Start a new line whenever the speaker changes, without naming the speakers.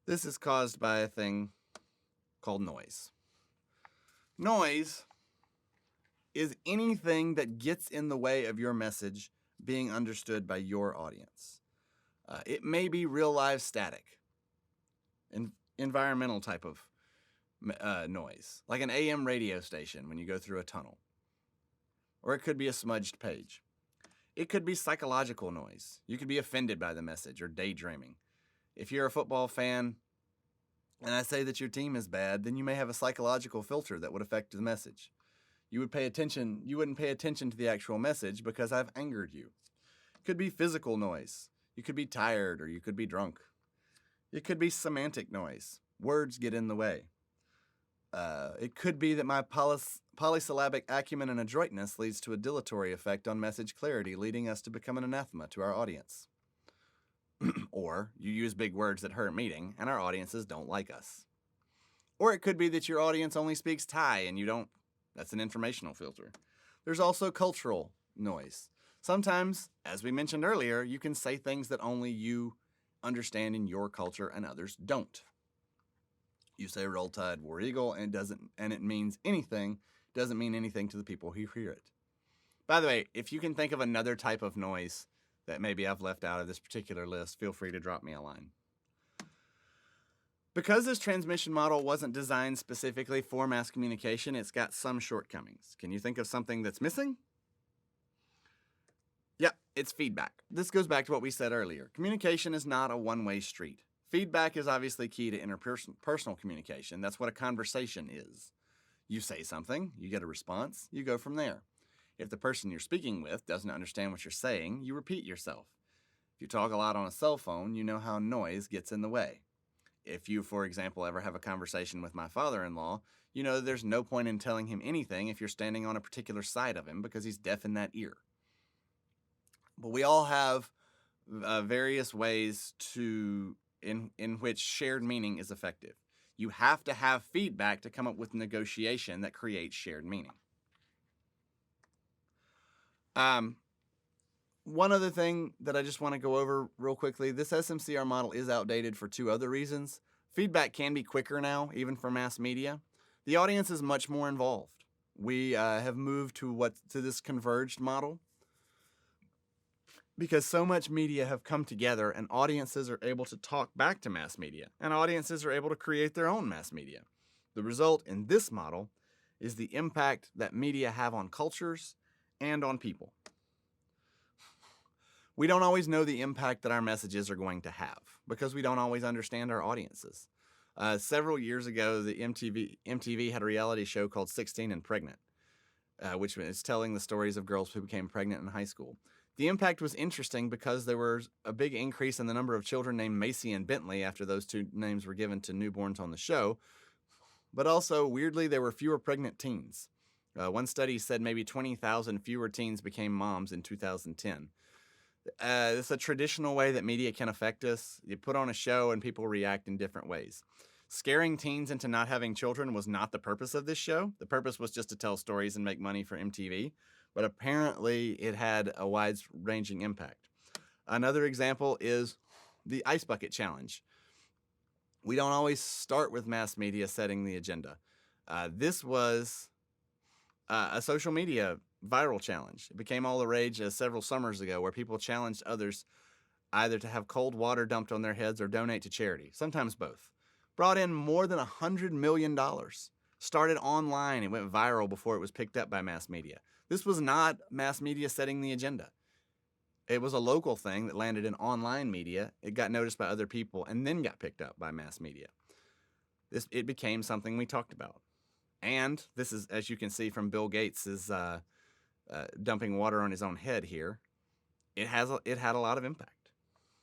This is caused by a thing called noise. Noise is anything that gets in the way of your message being understood by your audience. It may be real live static, environmental type of noise, like an AM radio station when you go through a tunnel. Or it could be a smudged page. It could be psychological noise. You could be offended by the message or daydreaming. If you're a football fan and I say that your team is bad, then you may have a psychological filter that would affect the message. You wouldn't pay attention to the actual message because I've angered you. It could be physical noise. You could be tired or you could be drunk. It could be semantic noise. Words get in the way. It could be that my polysyllabic acumen and adroitness leads to a dilatory effect on message clarity, leading us to become an anathema to our audience. Or you use big words that hurt meaning, and our audiences don't like us. Or it could be that your audience only speaks Thai and you don't. That's an informational filter. There's also cultural noise. Sometimes, as we mentioned earlier, you can say things that only you understand in your culture and others don't. You say Roll Tide, War Eagle, and it means anything, doesn't mean anything to the people who hear it. By the way, if you can think of another type of noise that maybe I've left out of this particular list, feel free to drop me a line. Because this transmission model wasn't designed specifically for mass communication, it's got some shortcomings. Can you think of something that's missing? Yeah, it's feedback. This goes back to what we said earlier. Communication is not a one-way street. Feedback is obviously key to interpersonal communication. That's what a conversation is. You say something, you get a response, you go from there. If the person you're speaking with doesn't understand what you're saying, you repeat yourself. If you talk a lot on a cell phone, you know how noise gets in the way. If you, for example, ever have a conversation with my father-in-law, you know there's no point in telling him anything if you're standing on a particular side of him because he's deaf in that ear. But we all have various ways in which shared meaning is effective. You have to have feedback to come up with negotiation that creates shared meaning. One other thing that I just want to go over real quickly, this SMCR model is outdated for two other reasons. Feedback can be quicker now, even for mass media. The audience is much more involved. We have moved to this converged model because so much media have come together and audiences are able to talk back to mass media and audiences are able to create their own mass media. The result in this model is the impact that media have on cultures and on people. We don't always know the impact that our messages are going to have because we don't always understand our audiences. Several years ago, the MTV had a reality show called 16 and Pregnant, which is telling the stories of girls who became pregnant in high school. The impact was interesting because there was a big increase in the number of children named Macy and Bentley after those two names were given to newborns on the show. But also, weirdly, there were fewer pregnant teens. One study said maybe 20,000 fewer teens became moms in 2010. It's a traditional way that media can affect us. You put on a show and people react in different ways. Scaring teens into not having children was not the purpose of this show. The purpose was just to tell stories and make money for MTV. But apparently it had a wide-ranging impact. Another example is the Ice Bucket Challenge. We don't always start with mass media setting the agenda. This was a social media viral challenge. It became all the rage several summers ago where people challenged others either to have cold water dumped on their heads or donate to charity, sometimes both. Brought in more than $100 million. Started online and went viral before it was picked up by mass media. This was not mass media setting the agenda. It was a local thing that landed in online media. It got noticed by other people and then got picked up by mass media. It became something we talked about. And this is, as you can see from Bill Gates' dumping water on his own head here, it had a lot of impact.